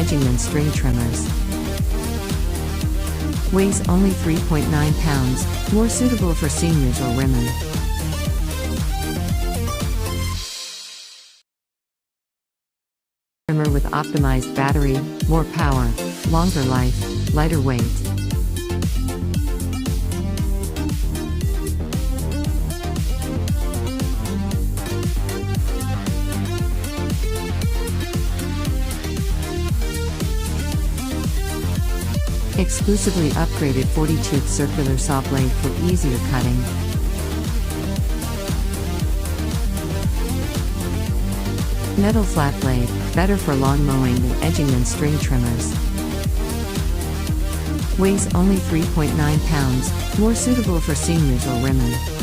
edging than string trimmers. Weighs only 3.9 pounds, more suitable for seniors or women. Trimmer with optimized battery, more power, longer life, lighter weight. Exclusively upgraded 40-tooth circular saw blade for easier cutting. Metal flat blade, better for lawn mowing and edging than string trimmers. Weighs only 3.9 pounds, more suitable for seniors or women.